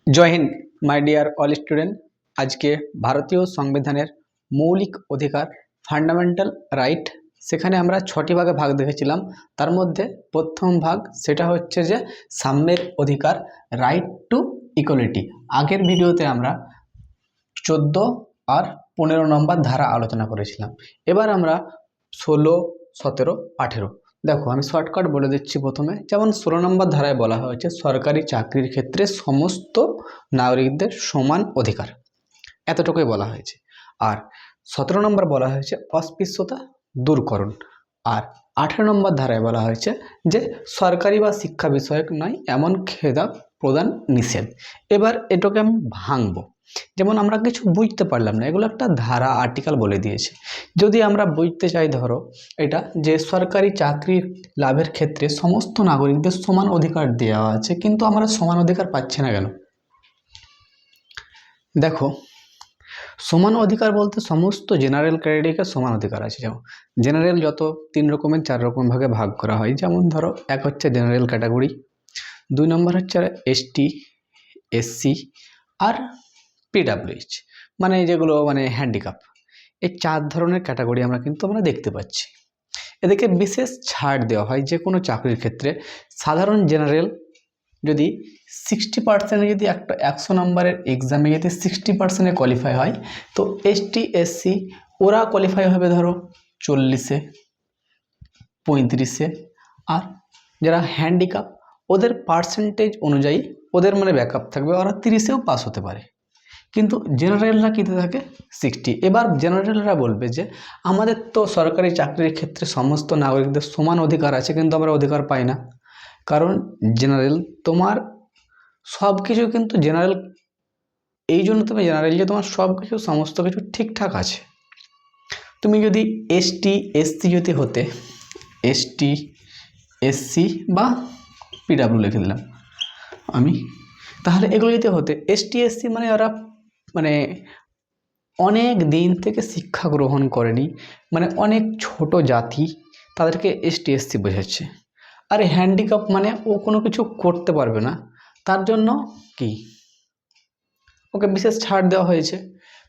Joy Hind my dear all student. আজকে ভারতীয় সংবিধানের মৌলিক অধিকার ফান্ডামেন্টাল রাইট সেখানে আমরা 6টি ভাগে ভাগ দেখেছিলাম। তার মধ্যে প্রথম ভাগ সেটা হচ্ছে যে সাম্যের অধিকার, রাইট টু ইকুয়ালিটি। আগের ভিডিওতে আমরা 14 আর 15 নম্বর ধারা আলোচনা করেছিলাম। এবার আমরা 16, 17, 18 দেখো, আমি শর্টকাট বলে দিচ্ছি। প্রথমে যেমন 16 নম্বর ধারায় বলা হয়েছে সরকারি চাকরির ক্ষেত্রে সমস্ত নাগরিকদের সমান অধিকার, এতটুকুই বলা হয়েছে। আর 17 নম্বর বলা হয়েছে অস্পৃশ্যতা দূরকরণ। আর 18 নম্বর ধারায় বলা হয়েছে যে সরকারি বা শিক্ষা বিষয়ক নয় এমন খেতাব প্রদান নিষেধ। এবার এটাকে আমি ভাঙবো। যেমন আমরা কিছু বুঝতে পারলাম না, এগুলো একটা ধারা আর্টিকেল বলে দিয়েছে। যদি আমরা বুঝতে চাই, ধরো এটা যে সরকারি চাকরি লাভের ক্ষেত্রে সমস্ত নাগরিকদের সমান অধিকার দেওয়া আছে, কিন্তু আমরা সমান অধিকার পাচ্ছি না কেন? দেখো, সমান অধিকার বলতে সমস্ত জেনারেল ক্যাটাগরিকে সমান অধিকার আছে। যেমন জেনারেল যত 3 রকমের 4 রকম ভাগে ভাগ করা হয়। যেমন ধরো, এক হচ্ছে জেনারেল ক্যাটাগরি, 2 নম্বর হচ্ছে এসটি, এসসি আর পিডাব্লিউএইচ, মানে যেগুলো মানে হ্যান্ডিক্যাপ। এই 4 ধরনের ক্যাটাগরি আমরা দেখতে পাচ্ছি। এদেরকে বিশেষ ছাড় দেওয়া হয় যে কোনো চাকরির ক্ষেত্রে। সাধারণ জেনারেল যদি 60% যদি একটা 100 নম্বরের এক্সামে যদি 60% কোয়ালিফাই হয়, তো এসটি এসসি ওরা কোয়ালিফাই হবে ধরো 40-এ, 35-এ। আর যারা হ্যান্ডিক্যাপ ওদের পার্সেন্টেজ অনুযায়ী ওদের মানে ব্যাকআপ থাকবে, ওরা 30-এও পাস হতে পারে। কিন্তু জেনারেলরা কিতে থাকে 60। এবার জেনারেলরা বলবে যে আমাদের তো সরকারি চাকরির ক্ষেত্রে সমস্ত নাগরিকদের সমান অধিকার আছে, কিন্তু আমরা অধিকার পাই না। কারণ জেনারেল তোমার সব কিছু, কিন্তু জেনারেল এই জন্য তুমি জেনারেল যে তোমার সব কিছু সমস্ত কিছু ঠিকঠাক আছে। তুমি যদি এসটি এসসি যদি হতে, এসটি এসসি বা পিডাব্লিউ লিখে দিলাম আমি, তাহলে এগুলো যদি হতে এসটি এসসি মানে ওরা মানে অনেক দিন থেকে শিক্ষা গ্রহণ করেনি, মানে অনেক ছোট জাতি, তাদেরকে এসটি এসসি বোঝাচ্ছে। আর হ্যান্ডিক্যাপ মানে ও কোনো কিছু করতে পারবে না, তার জন্য কি ওকে বিশেষ ছাড় দেওয়া হয়েছে।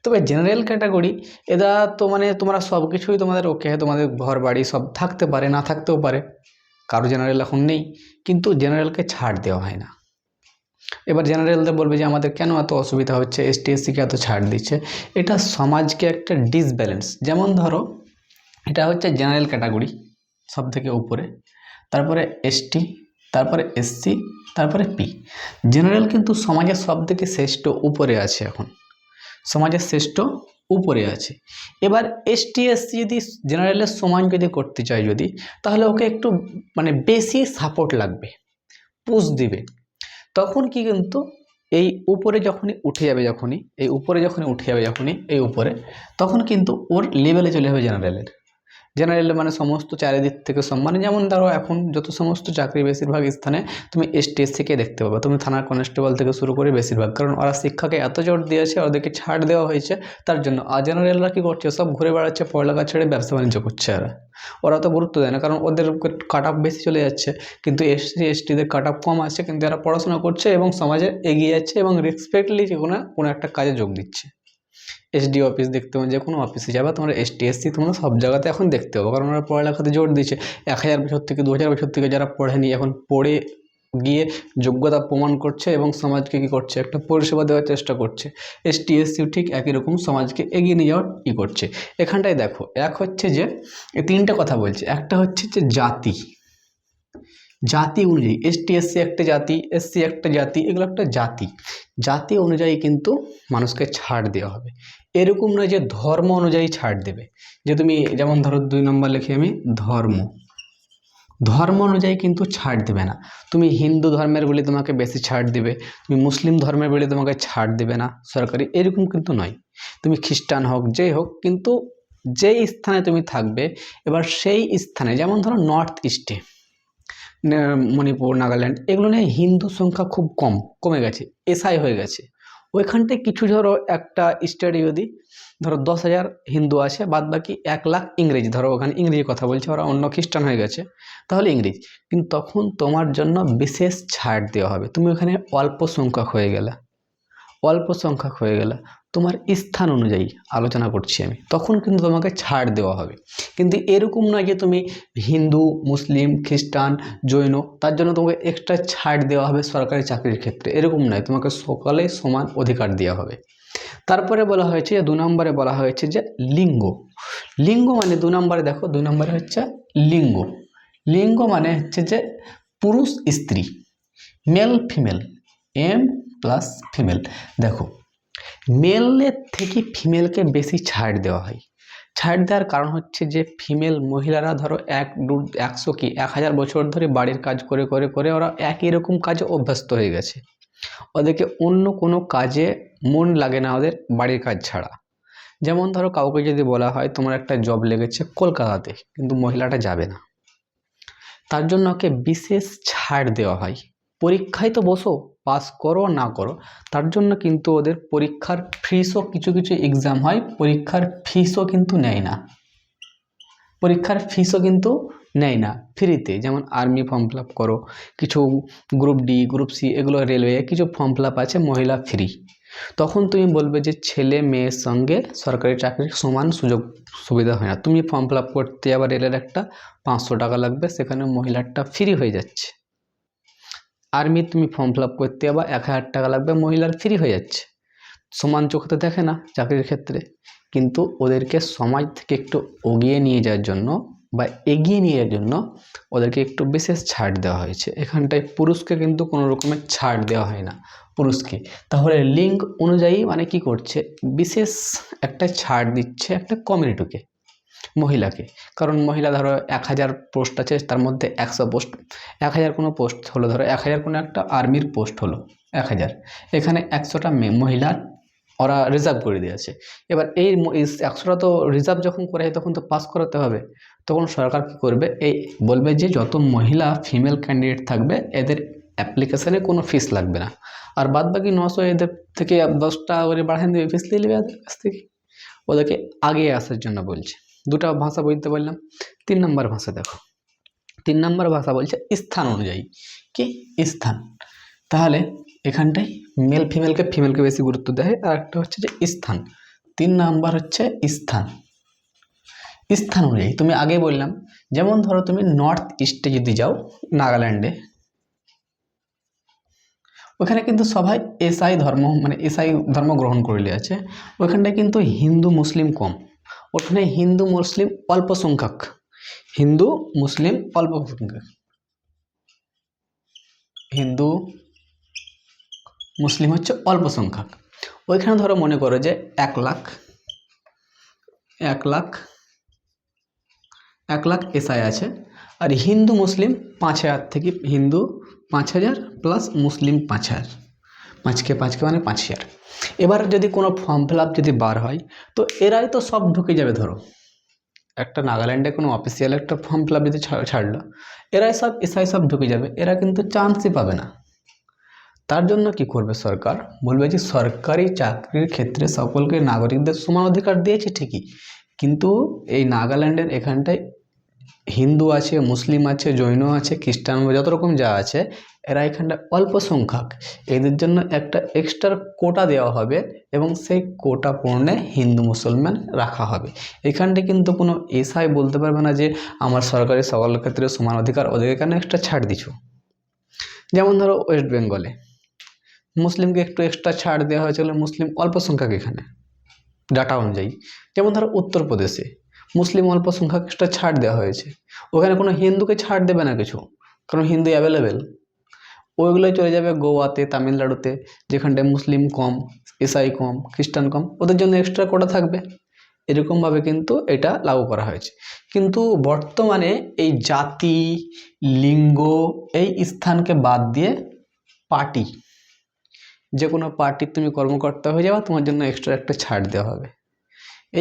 তবে জেনারেল ক্যাটাগরি এরা তো মানে তোমরা সব কিছুই তোমাদের ওকে, তোমাদের ঘর বাড়ি সব থাকতে পারে, না থাকতেও পারে, কারো জেনারেল এখন নেই, কিন্তু জেনারেলকে ছাড় দেওয়া হয় না। এবার জেনারেলদের বলবে যে আমাদের কেন এত অসুবিধা হচ্ছে, এসটি এসসিকে এত ছাড় দিচ্ছে। এটা সমাজকে একটা ডিসব্যালেন্স। যেমন ধরো, এটা হচ্ছে জেনারেল ক্যাটাগরি সব থেকে উপরে, তারপরে এসটি, তারপরে এসসি, তারপরে পি। জেনারেল কিন্তু সমাজের সব থেকে শ্রেষ্ঠ উপরে আছে, এখন সমাজের শ্রেষ্ঠ উপরে আছে। এবার এসটি এসসি যদি জেনারেলের সমান যদি করতে চায় যদি, তাহলে ওকে একটু মানে বেশি সাপোর্ট লাগবে, পুশ দিবে। তখন কি কিন্তু এই উপরে যখনই উঠে যাবে, এই উপরে, তখন কিন্তু ওর লেভেলে চলে যাবে জেনারেল মানে সমস্ত চারিদিক থেকে সম্মান। যেমন ধরো এখন যত সমস্ত চাকরি বেশিরভাগ স্থানে তুমি এসটি এসসিকে দেখতে পাবে, তুমি থানার কনস্টেবল থেকে শুরু করে বেশিরভাগ, কারণ ওরা শিক্ষাকে এত জোর দিয়েছে, ওদেরকে ছাড় দেওয়া হয়েছে তার জন্য। আর জেনারেলরা কী করছে, সব ঘুরে বেড়াচ্ছে, পড়ালেখা ছেড়ে ব্যবসা বাণিজ্য করছে। ওরা তো গুরুত্ব দেয় না, কারণ ওদের কাট অফ বেশি চলে যাচ্ছে। কিন্তু এসসি এসটিদের কাট অফ কম আসছে, কিন্তু এরা পড়াশোনা করছে এবং সমাজে এগিয়ে যাচ্ছে এবং রেসপেক্টলি কোনো একটা কাজে যোগ দিচ্ছে। এসডি অফিস দেখতে হবে, যে কোনো অফিসে যাবে তোমরা এসটি এসসি তোমরা সব জায়গাতে এখন দেখতে পাবো, কারণ ওরা পড়ালেখাতে জোর দিচ্ছে। 1000 বছর থেকে 2000 বছর থেকে যারা পড়েনি, এখন পড়ে গিয়ে যোগ্যতা প্রমাণ করছে এবং সমাজকে কী করছে, একটা পরিষেবা দেওয়ার চেষ্টা করছে। এসটি এসসিও ঠিক একই রকম সমাজকে এগিয়ে নিয়ে যাওয়ার করছে। এখানটায় দেখো, এক হচ্ছে যে এই 3টে কথা বলছে। একটা হচ্ছে যে জাতি অনুযায়ী এসটি এসসি একটা জাতি, এসসি একটা জাতি, এগুলো একটা জাতি অনুযায়ী কিন্তু মানুষকে ছাড় দেওয়া হবে। এরকম নয় যে ধর্ম অনুযায়ী ছাড় দেবে, যে তুমি যেমন ধরো 2 নম্বর লিখে আমি ধর্ম অনুযায়ী কিন্তু ছাড় দেবে না। তুমি হিন্দু ধর্মের বলে তোমাকে বেশি ছাড় দেবে, তুমি মুসলিম ধর্মের বলে তোমাকে ছাড় দেবে না সরকারি, এরকম কিন্তু নয়। তুমি খ্রিস্টান হোক, যেই হোক, কিন্তু যেই স্থানে তুমি থাকবে, এবার সেই স্থানে, যেমন ধরো নর্থ ইস্টে মণিপুর, নাগাল্যান্ড, এগুলো নিয়ে হিন্দু সংখ্যা খুব কমে গেছে, এসআই হয়ে গেছে। ওইখানটায় কিছু ধরো একটা স্টেটে যদি ধরো 10,000 হিন্দু আছে, বাদ বাকি 1 লাখ ইংরেজি, ধরো ওখানে ইংরেজি কথা বলছে, ওরা অন্য খ্রিস্টান হয়ে গেছে, তাহলে ইংরেজি। কিন্তু তখন তোমার জন্য বিশেষ ছাড় দেওয়া হবে, তুমি ওখানে অল্প সংখ্যক হয়ে গেলে। অল্প সংখ্যক হয়ে গেলে, তোমার স্থান অনুযায়ী আলোচনা করছি আমি, তখন কিন্তু তোমাকে ছাড় দেওয়া হবে। কিন্তু এরকম নয় যে তুমি হিন্দু, মুসলিম, খ্রিস্টান, জৈন, তার জন্য তোমাকে এক্সট্রা ছাড় দেওয়া হবে সরকারি চাকরির ক্ষেত্রে, এরকম নয়, তোমাকে সকলেই সমান অধিকার দেওয়া হবে। তারপরে বলা হয়েছে, 2 নম্বরে বলা হয়েছে যে লিঙ্গ। লিঙ্গ মানে 2 নম্বরে দেখো, 2 নম্বরে হচ্ছে লিঙ্গ। লিঙ্গ মানে হচ্ছে যে পুরুষ স্ত্রী, male female, M plus female. দেখো, মেলের থেকে ফিমেলকে বেশি ছাড় দেওয়া হয়। ছাড় দেওয়ার কারণ হচ্ছে যে ফিমেল মহিলারা ধরো 100 কি 1000 বছর ধরে বাড়ির কাজ করে করে করে ওরা একই রকম কাজে অভ্যস্ত হয়ে গেছে, ওদেরকে অন্য কোনো কাজে মন লাগে না ওদের বাড়ির কাজ ছাড়া। যেমন ধরো কাউকে যদি বলা হয় তোমার একটা জব লেগেছে কলকাতাতে, কিন্তু মহিলাটা যাবে না, তার জন্য ওকে বিশেষ ছাড় দেওয়া হয়। পরীক্ষায় তো বসো, পাস করো না করো, তার জন্য কিন্তু ওদের পরীক্ষার ফিসও, কিছু কিছু এক্সাম হয় পরীক্ষার ফিসও কিন্তু নেয় না, পরীক্ষার ফিসও কিন্তু নেয় না, ফ্রিতে। যেমন আর্মি ফর্ম ফিল আপ করো, কিছু গ্রুপ ডি, গ্রুপ সি, এগুলো রেলওয়ে কিছু ফর্ম ফিল আপ আছে মহিলা ফ্রি। তখন তুমি বলবে যে ছেলে মেয়ের সঙ্গে সরকারি চাকরির সমান সুযোগ সুবিধা হয় না, তুমি ফর্ম ফিল আপ করতে আবার রেলের একটা 500 টাকা লাগবে, সেখানে মহিলারটা ফ্রি হয়ে যাচ্ছে। আর্মি তুমি ফর্ম ফিল আপ করতে আবার 1000 টাকা লাগবে, মহিলার ফ্রি হয়ে যাচ্ছে। সমান চোখে দেখে না চাকরির ক্ষেত্রে, কিন্তু ওদেরকে সমাজ থেকে একটু এগিয়ে নিয়ে যাওয়ার জন্য বা এগিয়ে নিয়ে যাওয়ার জন্য ওদেরকে একটু বিশেষ ছাড় দেওয়া হয়েছে। এখানটায় পুরুষকে কিন্তু কোনো রকমের ছাড় দেওয়া হয় না পুরুষকে। তাহলে লিঙ্গ অনুযায়ী মানে কি করছে, বিশেষ একটা ছাড় দিচ্ছে একটা কমিউনিটিকে, মহিলাকে। কারণ মহিলা ধরো 1000 পোস্ট আছে, তার মধ্যে 100 পোস্ট, 1000 কোনো পোস্ট হলো, ধরো 1000 কোনো একটা আর্মির পোস্ট হলো 1000, এখানে 100টা মহিলার ওরা রিজার্ভ করে দিয়েছে। এবার এই 100টা তো রিজার্ভ যখন করে তখন তো পাস করাতে হবে, তখন সরকার কী করবে, এই বলবে যে যত মহিলা ফিমেল ক্যান্ডিডেট থাকবে এদের অ্যাপ্লিকেশানে কোনো ফিস লাগবে না, আর বাদ বাকি 900 এদের থেকে 10 টাকা করে বাড়ান দেবে, ফিস নিয়ে নেবে এদের কাছ থেকে, ওদেরকে আগে আসার জন্য বলছে। দুটা ভাষা বলতে বললাম। 3 নম্বর ভাষা দেখো, 3 নম্বর ভাষা বলছে স্থান অনুযায়ী। কি স্থান, তাহলে এখানটায় মেল ফিমেলকে বেশি গুরুত্ব দেয়, আর একটা হচ্ছে যে স্থান। 3 নাম্বার হচ্ছে স্থান। স্থান অনুযায়ী তুমি আগে বললাম, যেমন ধরো তুমি নর্থ ইস্টে যদি যাও, নাগাল্যান্ডে, ওখানে কিন্তু সবাই এসআই ধর্ম মানে এসআই ধর্ম গ্রহণ করে আছে, ওইখানটায় কিন্তু হিন্দু মুসলিম কম, ওখানে হিন্দু মুসলিম অল্প সংখ্যক, হিন্দু মুসলিম অল্প সংখ্যক, হিন্দু মুসলিম হচ্ছে অল্প সংখ্যক। ওইখানে ধরো মনে করো যে 1 লাখ এসআই আছে, আর হিন্দু মুসলিম 5000 থেকে, হিন্দু 5000 প্লাস মুসলিম 5000, 5কে মানে 5000। এবার যদি কোনো ফর্ম ফিল আপ যদি বার হয়, তো এরাই তো সব ঢুকে যাবে। ধরো একটা নাগাল্যান্ডে কোনো অফিসিয়াল একটা ফর্ম ফিল আপ যদি ছাড়লো, এরাই সব এসআই সব ঢুকে যাবে, এরা কিন্তু চান্সই পাবে না। তার জন্য কি করবে সরকার, বলবে যে সরকারি চাকরির ক্ষেত্রে সকলকে নাগরিকদের সমান অধিকার দিয়েছে ঠিকই, কিন্তু এই নাগাল্যান্ডের এখানটায় হিন্দু আছে, মুসলিম আছে, জৈন আছে, খ্রিস্টান, যত রকম যা আছে, এরা এখানটা অল্প সংখ্যক, এদের জন্য একটা এক্সট্রা কোটা দেওয়া হবে, এবং সেই কোটা পূরণে হিন্দু মুসলমান রাখা হবে। এখানটা কিন্তু কোনো এসআই বলতে পারবে না যে আমার সরকারি সকল ক্ষেত্রে সমান অধিকার, ওদেরকে কেন এক্সট্রা ছাড় দিচ্ছ। যেমন ধরো ওয়েস্ট বেঙ্গলে মুসলিমকে একটু এক্সট্রা ছাড় দেওয়া হয়েছিল, মুসলিম অল্প সংখ্যক এখানে ডাটা অনুযায়ী। যেমন ধরো উত্তরপ্রদেশে মুসলিম অল্প সংখ্যক এক্সট্রা ছাড় দেওয়া হয়েছে, ওখানে কোনো হিন্দুকে ছাড় দেবে না কিছু, কারণ হিন্দু অ্যাভেলেবেল। ওইগুলোই চলে যাবে গোয়াতে, তামিলনাড়ুতে, যেখানটায় মুসলিম কম, এসআই কম, খ্রিস্টান কম, ওদের জন্য এক্সট্রা কোটা থাকবে। এরকমভাবে কিন্তু এটা লাগু করা হয়েছে। কিন্তু বর্তমানে এই জাতি, লিঙ্গ, এই স্থানকে বাদ দিয়ে পার্টি, যে কোনো পার্টির তুমি কর্মকর্তা হয়ে যাওয়া, তোমার জন্য এক্সট্রা একটা ছাড় দেওয়া হবে।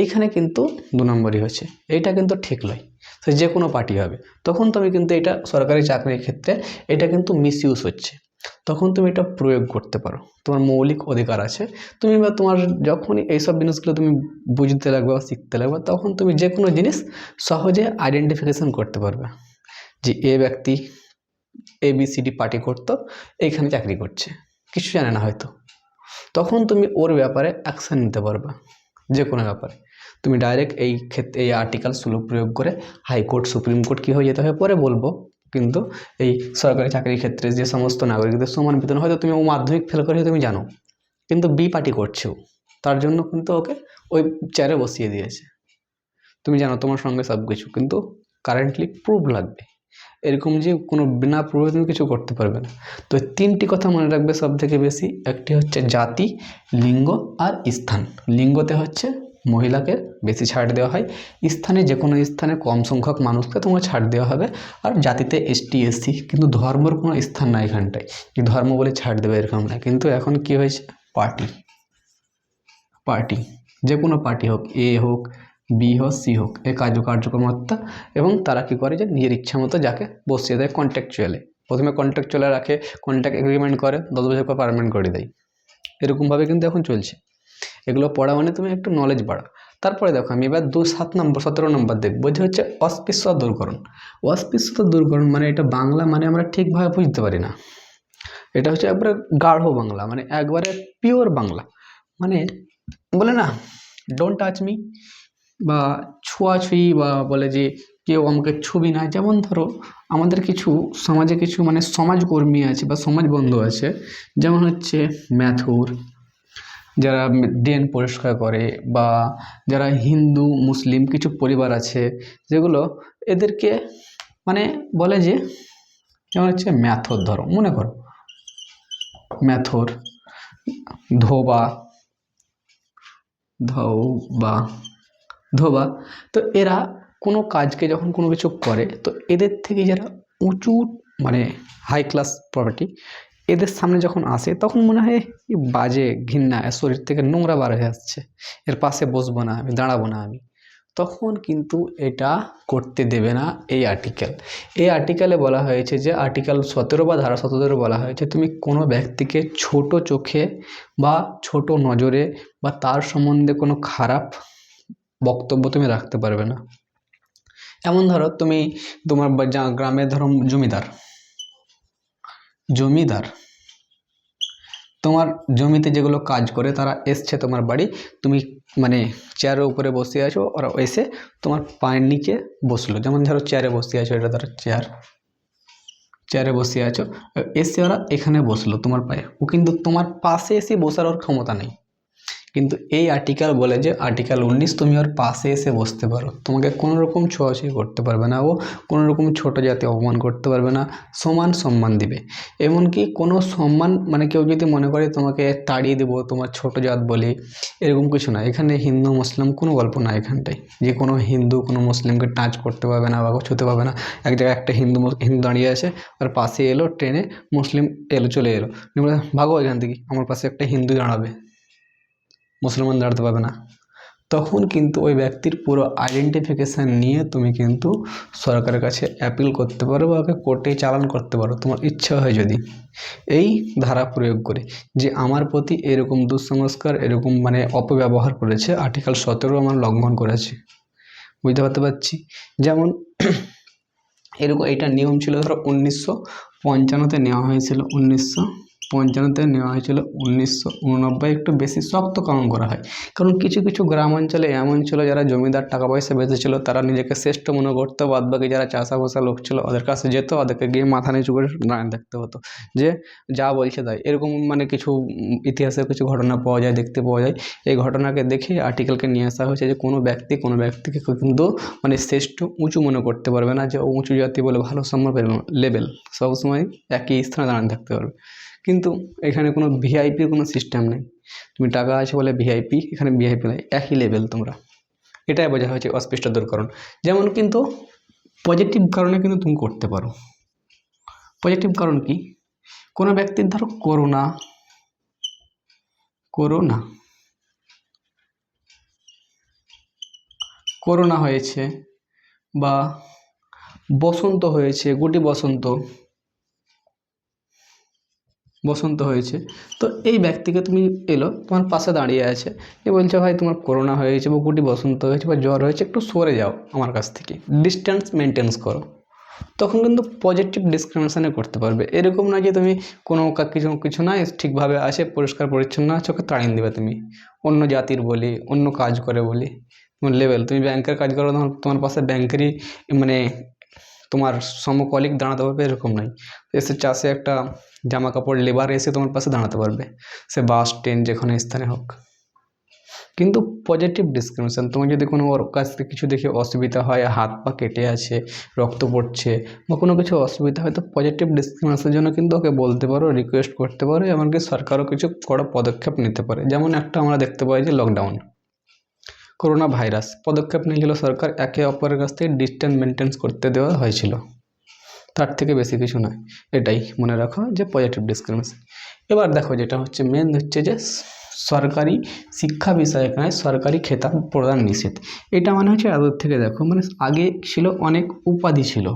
এইখানে কিন্তু 2 নম্বরই হচ্ছে, এইটা কিন্তু ঠিক নয়। তো যে কোনো পার্টি হবে, তখন তুমি কিন্তু এটা সরকারি চাকরির ক্ষেত্রে এটা কিন্তু মিসইউজ হচ্ছে, তখন তুমি এটা প্রয়োগ করতে পারো, তোমার মৌলিক অধিকার আছে। তুমি বা তোমার যখনই এইসব জিনিসগুলো তুমি বুঝতে লাগবে বা শিখতে লাগবে, তখন তুমি যে কোনো জিনিস সহজে আইডেন্টিফিকেশন করতে পারবে, যে এ ব্যক্তি ABCD পার্টি করতো, এইখানে চাকরি করছে, কিছু জানে না হয়তো, তখন তুমি ওর ব্যাপারে অ্যাকশান নিতে পারবে, যে কোনো ব্যাপারে। তুমি ডাইরেক্ট এই ক্ষেত্রে এই আর্টিকেল 16 প্রয়োগ করে হাইকোর্ট, সুপ্রিম কোর্ট কী হয়ে যেতে হয় পরে বলবো, কিন্তু এই সরকারি চাকরির ক্ষেত্রে যে সমস্ত নাগরিকদের সমান বেতন, হয়তো তুমি ও মাধ্যমিক ফেল করে তুমি জানো, কিন্তু বি পার্টি করছেও, তার জন্য কিন্তু ওকে ওই চেয়ারে বসিয়ে দিয়েছে। তুমি জানো তোমার সঙ্গে সব কিছু, কিন্তু কারেন্টলি প্রুফ লাগবে। এরকম যে কোনো বিনা প্রুফে তুমি কিছু করতে পারবে না। তো তিনটি কথা মনে রাখবে সব থেকে বেশি। একটি হচ্ছে জাতি, লিঙ্গ আর স্থান। লিঙ্গতে হচ্ছে মহিলাকে বেশি ছাড় দেওয়া হয়, স্থানে যে কোনো স্থানে কম সংখ্যক মানুষকে তোমার ছাড় দেওয়া হবে, আর জাতিতে এসটি এসসি। কিন্তু ধর্মের কোনো স্থান নাই এখানটায়, যে ধর্ম বলে ছাড় দেবে এরকম না। কিন্তু এখন কি হয়েছে, পার্টি যে কোনো পার্টি হোক, এ হোক, বি হোক, সি হোক, এ কার্যকর্মকর্তা, এবং তারা কি করে যে নিজের ইচ্ছা মতো যাকে বসিয়ে দেয় কন্ট্রাকচুয়ালে। প্রথমে কন্ট্রাকচুয়ালে রাখে, কন্ট্রাক্ট এগ্রিমেন্ট করে, 10 বছর পর পারমানেন্ট করে দেয়। এরকমভাবে কিন্তু এখন চলছে। এগুলো পড়া মানে তুমি একটু নলেজ বাড়া। তারপরে দেখো আমি এবার 17 নম্বর দেখবো, যে হচ্ছে অস্পৃশ্যতা দূরকরণ। অস্পৃশ্যতা দূরকরণ মানে এটা বাংলা মানে আমরা ঠিকভাবে বুঝতে পারি না। এটা হচ্ছে একবারে গাঢ় বাংলা, মানে একবারে পিওর বাংলা। মানে বলে না ডোন্ট টাচ মি, বা ছোঁয়াছুঁয়ি, বা বলে যে কেউ আমাকে ছবি না। যেমন ধরো আমাদের কিছু সমাজে কিছু মানে সমাজকর্মী আছে বা সমাজ বন্ধু আছে, যেমন হচ্ছে ম্যাথুর, যারা ড্রেন পরিষ্কার করে, বা যারা হিন্দু মুসলিম কিছু পরিবার আছে যেগুলো এদেরকে মানে বলে যে, যেমন হচ্ছে ম্যাথর, ধরো মনে করো ম্যাথর, ধোবা, ধোবা। তো এরা কোনো কাজকে যখন কোনো কিছু করে, তো এদের থেকে যারা উঁচু মানে হাই ক্লাস প্রপার্টি, এদের সামনে যখন আসে তখন মনে হয় এই বাজে, ঘৃণা, এর শরীর থেকে নোংরা বার হয়ে আসছে, এর পাশে বসবো না আমি, দাঁড়াবো না আমি। তখন কিন্তু এটা করতে দেবে না এই আর্টিকেল। এই আর্টিকেলে বলা হয়েছে যে আর্টিকেল 17 বা ধারা 17 বলা হয়েছে, তুমি কোনো ব্যক্তিকে ছোট চোখে বা ছোট নজরে বা তার সম্বন্ধে কোনো খারাপ বক্তব্য তুমি রাখতে পারবে না। এমন ধরো তুমি তোমার গ্রামে ধরো জমিদার তোমার জমিতে যেগুলো কাজ করে তারা এসছে তোমার বাড়ি, তুমি মানে চেয়ারের উপরে বসে আছো, ওরা এসে তোমার পায়ের নিচে বসলো। যেমন ধরো চেয়ারে বসে আছো, এটা ধরো চেয়ারে বসে আছো, এসে ওরা এখানে বসলো তোমার পায়ে, ও কিন্তু তোমার পাশে এসে বসার ওর ক্ষমতা নেই। কিন্তু এই আর্টিকেল বলে যে আর্টিকেল 19, তুমি ওর পাশে এসে বসতে পারো, তোমাকে কোনো রকম ছোঁয়াছুঁয়ি করতে পারবে না, ও কোনো রকম ছোট জাতি অপমান করতে পারবে না, সমান সম্মান দিবে। এমনকি কোনো সম্মান মানে কেউ যদি মনে করে তোমাকে তাড়িয়ে দেবো তোমার ছোট জাত বলে, এরকম কিছু না। এখানে হিন্দু মুসলিম কোনো গল্প না এখানটায়, যে কোনো হিন্দু কোনো মুসলিমকে টাচ করতে পারবে না বা ছুতে পারবে না। এক জায়গায় একটা হিন্দু দাঁড়িয়ে আছে, আর পাশে এলো ট্রেনে মুসলিম চলে এলো, ভাগো এখান থেকে, আমার পাশে একটা হিন্দু দাঁড়াবে, মুসলমান দাঁড়াতে পারবে না। তখন কিন্তু ওই ব্যক্তির পুরো আইডেন্টিফিকেশান নিয়ে তুমি কিন্তু সরকারের কাছে অ্যাপিল করতে পারো, বা ওকে কোর্টে চালান করতে পারো তোমার ইচ্ছা হয় যদি, এই ধারা প্রয়োগ করে যে আমার প্রতি এরকম দুঃসংস্কার, এরকম মানে অপব্যবহার করেছে, আর্টিকেল 17 আমার লঙ্ঘন করেছে। বুঝতে পারছি। যেমন এরকম এটা নিয়ম ছিল ধরো 1955-তে নেওয়া হয়েছিল, 1955-তে নেওয়া হয়েছিল, 1989 একটু বেশি শক্ত কানুন করা হয়। কারণ কিছু কিছু গ্রাম অঞ্চলে এমন ছিল যারা জমিদার টাকা পয়সা বেঁচে ছিল, তারা নিজেকে শ্রেষ্ঠ মনে করতো, বাদবাকি যারা চাষাবাসা লোক ছিল ওদের কাছে যেত, ওদেরকে গিয়ে মাথা নিচু করে দাঁড়িয়ে থাকতে হতো, যে যা বলছে তাই। এরকম মানে কিছু ইতিহাসের কিছু ঘটনা পাওয়া যায়, দেখতে পাওয়া যায়। এই ঘটনাকে দেখে আর্টিকেলকে নিয়ে আসা হয়েছে যে কোনো ব্যক্তিকে কিন্তু মানে শ্রেষ্ঠ উঁচু মনে করতে পারবে না, যে উঁচু জাতি বলে ভালো সম্মান পাবে লেভেল, সবসময় একই স্থানে দাঁড়িয়ে থাকতে পারবে। কিন্তু এখানে কোনো ভিআইপির কোনো সিস্টেম নেই, তুমি টাকা আছে বলে ভিআইপি, এখানে ভিআইপি নেই, একই লেভেল তোমরা। এটাই বোঝা হয়েছে অস্পৃশ্যতা দূরকরণ। যেমন কিন্তু পজিটিভ কারণে কিন্তু তুমি করতে পারো। পজিটিভ কারণ কি, কোনো ব্যক্তির ধরো করোনা হয়েছে, বা বসন্ত হয়েছে, গুটি বসন্ত হয়েছে, তো এই ব্যক্তিকে তুমি এলো তোমার পাশে দাঁড়িয়ে আছে, এ বলছে ভাই তোমার করোনা হয়েছে বা গুটি বসন্ত হয়েছে বা জ্বর হয়েছে, একটু সরে যাও আমার কাছ থেকে, ডিস্টেন্স মেনটেন্স করো। তখন কিন্তু পজিটিভ ডিসক্রিমিনেশনে করতে পারবে। এরকম না যে তুমি কোনো কিছু না ঠিকভাবে আসে, পরিষ্কার পরিচ্ছন্ন আছে, ওকে তাড়িয়ে দেবে তুমি, অন্য জাতির বলি, অন্য কাজ করে বলি, তোমার লেভেল, তুমি ব্যাংকের কাজ করো, তোমার পাশে ব্যাংকেরই মানে তোমার সমকলিক দাঁড়াতে পারবে এরকম নয়। এসে চাষে একটা জামা কাপড় লেবার এসে তোমার পাশে দাঁড়াতে পারবে, সে বাস ট্রেন যেখানে স্থানে হোক। কিন্তু পজিটিভ ডিসক্রিমিনেশন, তুমি যদি কোনো ওর কাছ থেকে কিছু দেখে অসুবিধা হয়, হাত পা কেটে আছে, রক্ত পড়ছে বা কোনো কিছু অসুবিধা হয়, তো পজিটিভ ডিসক্রিমিনেশনের জন্য কিন্তু ওকে বলতে পারো, রিকোয়েস্ট করতে পারো, এমনকি সরকারও কিছু কড়া পদক্ষেপ নিতে পারে। যেমন একটা আমরা দেখতে পাই যে লকডাউন, করোনা ভাইরাস, পদক্ষেপ নিয়েছিল সরকার, একে অপরের কাছ থেকে ডিস্টেন্স মেনটেন করতে দেওয়া হয়েছিল, তার থেকে বেশি কিছু নয়। এটাই মনে রাখো যে পজিটিভ ডিসক্রিমিনেশন। এবার দেখো যেটা হচ্ছে মেন হচ্ছে যে সরকারি শিক্ষা বিষয়ে এখানে সরকারি খেতাব প্রদান নিষেধ। এটা মানে হচ্ছে আগের থেকে দেখো, মানে আগে ছিল অনেক উপাধি ছিল,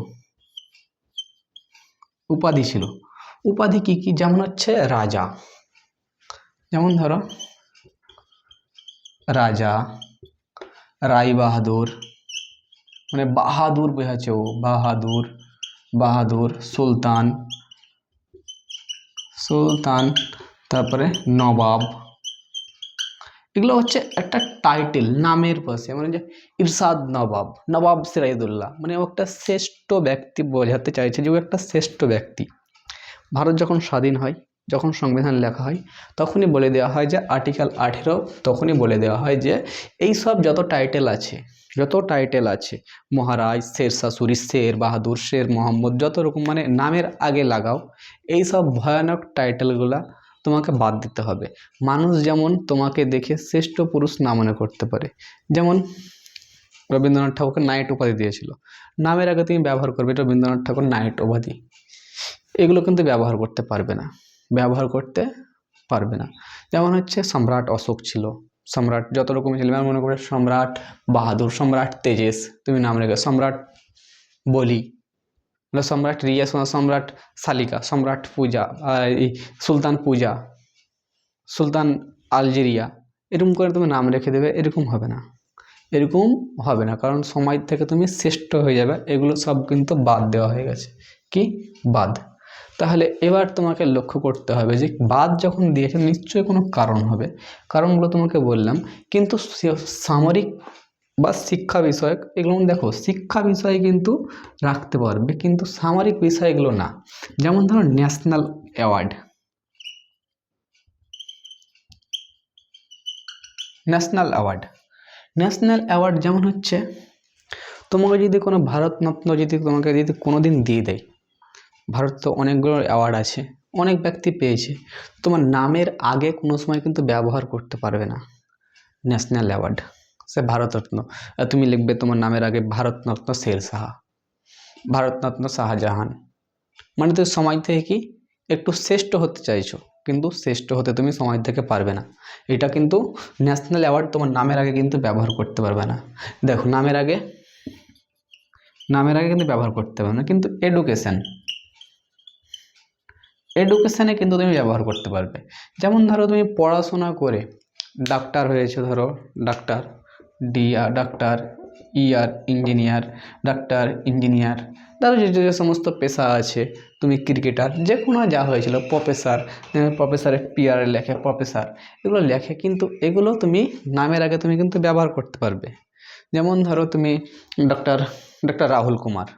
উপাধি কি কি, যেমন হচ্ছে রাজা, যেমন ধরো রাজা, রাই বাহাদুর, মানে বাহাদুর বোঝাচ্ছে ও, বাহাদুর, সুলতান, তারপরে নবাব। এগুলো হচ্ছে একটা টাইটেল, নামের পাশে, মানে যে ইরশাদ নবাব সিরাজউদ্দৌলা, মানে ও একটা শ্রেষ্ঠ ব্যক্তি বোঝাতে চাইছে যে ও একটা শ্রেষ্ঠ ব্যক্তি। ভারত যখন স্বাধীন হয়, যখন সংবিধান লেখা হয়, তখনই বলে দেওয়া হয় যে আর্টিকেল 18, তখনই বলে দেওয়া হয় যে এই সব যত টাইটেল আছে, মহারাজ, শেরশাহ সূরি, শের বাহাদুর, শের মোহাম্মদ, যত রকম মানে নামের আগে লাগাও, এই সব ভয়ানক টাইটেলগুলা তোমাকে বাদ দিতে হবে। মানুষ যেমন তোমাকে দেখে শ্রেষ্ঠ পুরুষ না মনে করতে পারে। যেমন রবীন্দ্রনাথ ঠাকুরকে নাইট উপাধি দিয়েছিল, নামের আগে তুমি ব্যবহার করবে রবীন্দ্রনাথ ঠাকুর নাইট উপাধি, এগুলো কিন্তু ব্যবহার করতে পারবে না। যেমন হচ্ছে সম্রাট অশোক ছিল, সম্রাট যত রকমের ছিল, মনে করে সম্রাট বাহাদুর, সম্রাট তেজেশ, তুমি নাম রেখে সম্রাট বলি, সম্রাট রিয়া, সম্রাট শালিকা, সম্রাট পূজা, সুলতান পূজা, সুলতান আলজেরিয়া, এরকম করে তুমি নাম রেখে দেবে, এরকম হবে না, কারণ সমাজ থেকে তুমি শ্রেষ্ঠ হয়ে যাবে। এগুলো সব কিন্তু বাদ দেওয়া হয়ে গেছে, কি বাদ। তাহলে এবার তোমাকে লক্ষ্য করতে হবে যে বাদ যখন দিয়েছে নিশ্চয়ই কোনো কারণ হবে, কারণগুলো তোমাকে বললাম। কিন্তু সামরিক বা শিক্ষা বিষয়ক এগুলো দেখো, শিক্ষা বিষয় কিন্তু রাখতে পারবে, কিন্তু সামরিক বিষয়গুলো না। যেমন ধরো ন্যাশনাল অ্যাওয়ার্ড যেমন হচ্ছে তোমাকে যদি কোনো ভারতরত্ন তোমাকে যদি কোনোদিন দিয়ে দেয়, ভারত তো অনেকগুলো অ্যাওয়ার্ড আছে, অনেক ব্যক্তি পেয়েছে, তোমার নামের আগে কোনো সময় কিন্তু ব্যবহার করতে পারবে না ন্যাশনাল অ্যাওয়ার্ড, সে ভারতরত্ন। তুমি লিখবে তোমার নামের আগে ভারতরত্ন শেরশাহ, ভারতরত্ন শাহজাহান, মানে তুমি সমাজ থেকে কি একটু শ্রেষ্ঠ হতে চাইছো, কিন্তু শ্রেষ্ঠ হতে তুমি সমাজ থেকে পারবে না। এটা কিন্তু ন্যাশনাল অ্যাওয়ার্ড তোমার নামের আগে কিন্তু ব্যবহার করতে পারবে না। দেখো নামের আগে কিন্তু ব্যবহার করতে পারবে না, কিন্তু এডুকেশানে কিন্তু তুমি ব্যবহার করতে পারবে। যেমন ধরো তুমি পড়াশোনা করে ডাক্তার হয়েছে, ধরো ডাক্তার, ডাক্তার, ইঞ্জিনিয়ার, ধরো যে সমস্ত পেশা আছে, তুমি ক্রিকেটার, যে কোনো যা হয়েছিল, প্রফেসরের পিআর লেখে, এগুলো লেখে, কিন্তু এগুলো তুমি নামের আগে তুমি কিন্তু ব্যবহার করতে পারবে। যেমন ধরো তুমি ডক্টর রাহুল কুমার,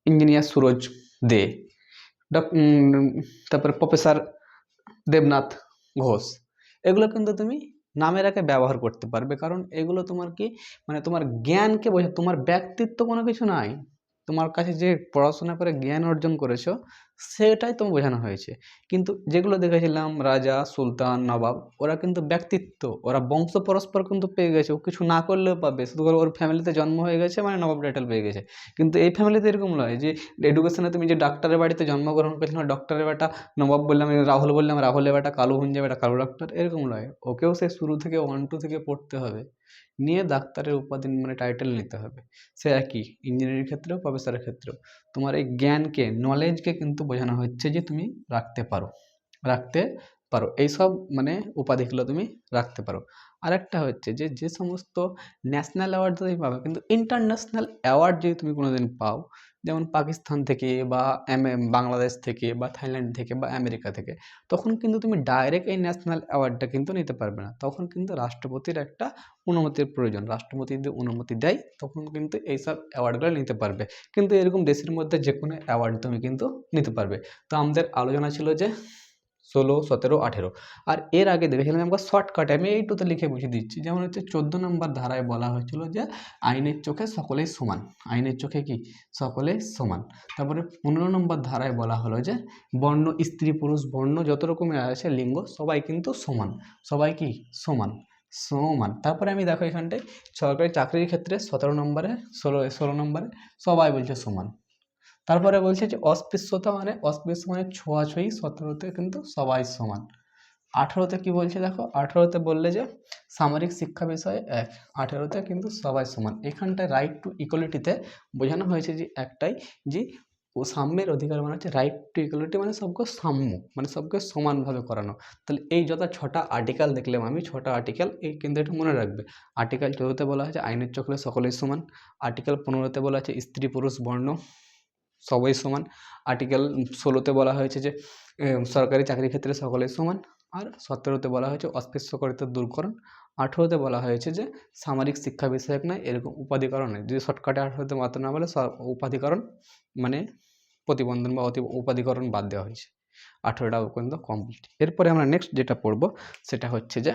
ইঞ্জিনিয়ার সুরজ দে, তারপরে প্রফেসর দেবনাথ ঘোষ, এগুলো কিন্তু তুমি নামের আগে ব্যবহার করতে পারবে, কারণ এগুলো তোমার কি মানে তোমার জ্ঞানকে বোঝায়, তোমার ব্যক্তিত্ব কোনো কিছু নাই, তোমার কাছে যে পড়াশোনা করে জ্ঞান অর্জন করেছো সেটাই তোমার বোঝানো হয়েছে। কিন্তু যেগুলো দেখেছিলাম রাজা, সুলতান, নবাব, ওরা কিন্তু ব্যক্তিত্ব, ওরা বংশ পরস্পর কিন্তু পেয়ে গেছে, ও কিছু না করলেও পাবে, শুধু ওর ফ্যামিলিতে জন্ম হয়ে গেছে মানে নবাব টাইটেল পেয়ে গেছে। কিন্তু এই ফ্যামিলিতে এরকম নয় যে এডুকেশনে তুমি যে ডাক্তারের বাড়িতে জন্মগ্রহণ করেছিল, ডক্টরের বেটা নবাব বললাম, রাহুল বললাম রাহুলের বেটা কালু ভুঞ্জে বেটা কালু ডাক্তার, এরকম নয়, ওকেও সে শুরু থেকে 1 2 থেকে পড়তে হবে, নিয়ে ডাক্তারের উপাধি মানে টাইটেল নিতে হবে। সে একই ইঞ্জিনিয়ারিং ক্ষেত্রেও প্রফেসরের ক্ষেত্রেও তোমার এই জ্ঞানকে, নলেজকে কিন্তু বোঝানো হচ্ছে যে তুমি রাখতে পারো, এইসব মানে উপাধিগুলো তুমি রাখতে পারো। আরেকটা হচ্ছে যে যে সমস্ত ন্যাশনাল অ্যাওয়ার্ড তুমি পাবে, কিন্তু ইন্টারন্যাশনাল অ্যাওয়ার্ড যদি তুমি কোনোদিন পাও, যেমন পাকিস্তান থেকে বা বাংলাদেশ থেকে বা থাইল্যান্ড থেকে বা আমেরিকা থেকে, তখন কিন্তু তুমি ডাইরেক্ট এই ন্যাশনাল অ্যাওয়ার্ডটা কিন্তু নিতে পারবে না। তখন কিন্তু রাষ্ট্রপতির একটা অনুমতির প্রয়োজন। রাষ্ট্রপতি যদি অনুমতি দেয় তখন কিন্তু এইসব অ্যাওয়ার্ডগুলো নিতে পারবে। কিন্তু এরকম দেশের মধ্যে যে কোনো অ্যাওয়ার্ড তুমি কিন্তু নিতে পারবে। তো আমাদের আলোচনা ছিল যে 16, 17, 18। আর এর আগে দেখেছিলাম আমরা শর্টকাটে, আমি এইটুতে লিখে বুঝিয়ে দিচ্ছি। যেমন হচ্ছে 14 নম্বর ধারায় বলা হয়েছিল যে আইনের চোখে সকলেই সমান। আইনের চোখে কি সকলেই সমান। তারপরে 15 নম্বর ধারায় বলা হলো যে বর্ণ, স্ত্রী পুরুষ বর্ণ যত রকমের আছে লিঙ্গ সবাই কিন্তু সমান। সবাই কি সমান, সমান। তারপরে আমি দেখো এখানটায় সরকারি চাকরির ক্ষেত্রে 17 নম্বরে 16 নম্বরে সবাই বলছে সমান। তারপরে বলছে যে অস্পৃশ্যতা মানে, অস্পৃশ্য মানে ছোঁয়াছুঁয়ি, 17তে কিন্তু সবাই সমান। 18তে কি বলছে দেখো, 18তে বললে যে সামরিক শিক্ষা বিষয়ে 1, 18তে কিন্তু সবাই সমান। এখানটায় রাইট টু ইকুয়ালিটিতে বোঝানো হয়েছে যে একটাই, যে ও সাম্যের অধিকার মানে হচ্ছে রাইট টু ইকুয়ালিটি মানে সবকে সাম্য, মানে সবকে সমানভাবে করানো। তাহলে এই যত 6টা আর্টিকেল দেখলাম আমি, 6টা আর্টিকেল এই কিন্তু এটা মনে রাখবে। আর্টিকেল 14তে বলা হয়েছে আইনের চোখে সকলেই সমান। আর্টিকেল 15তে বলা আছে স্ত্রী পুরুষ বর্ণ সবাই সমান। আর্টিকেল 16তে বলা হয়েছে যে সরকারি চাকরির ক্ষেত্রে সকলেই সমান। আর 17তে বলা হয়েছে অস্পৃশ্যকারিতা দূরকরণ। 18তে বলা হয়েছে যে সামরিক শিক্ষা বিষয়ক নয়, এরকম উপাধিকরণ নয়। যদি শর্টকাটে 18তে মাত্র না বলে উপাধিকরণ মানে প্রতিবন্ধন বা উপাধিকরণ বাদ দেওয়া হয়েছে। 18টা পর্যন্ত কমপ্লিট। এরপরে আমরা নেক্সট যেটা পড়বো সেটা হচ্ছে যে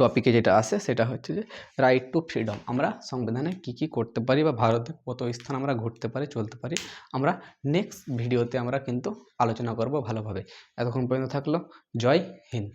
টপিকে যেটা আসে সেটা হচ্ছে যে রাইট টু ফ্রিডম। আমরা সংবিধানে কী কী করতে পারি বা ভারতে কত স্থান আমরা ঘুরতে পারি, চলতে পারি, আমরা নেক্সট ভিডিওতে আমরা কিন্তু আলোচনা করব ভালোভাবে। এতক্ষণ পর্যন্ত থাকলো। জয় হিন্দ।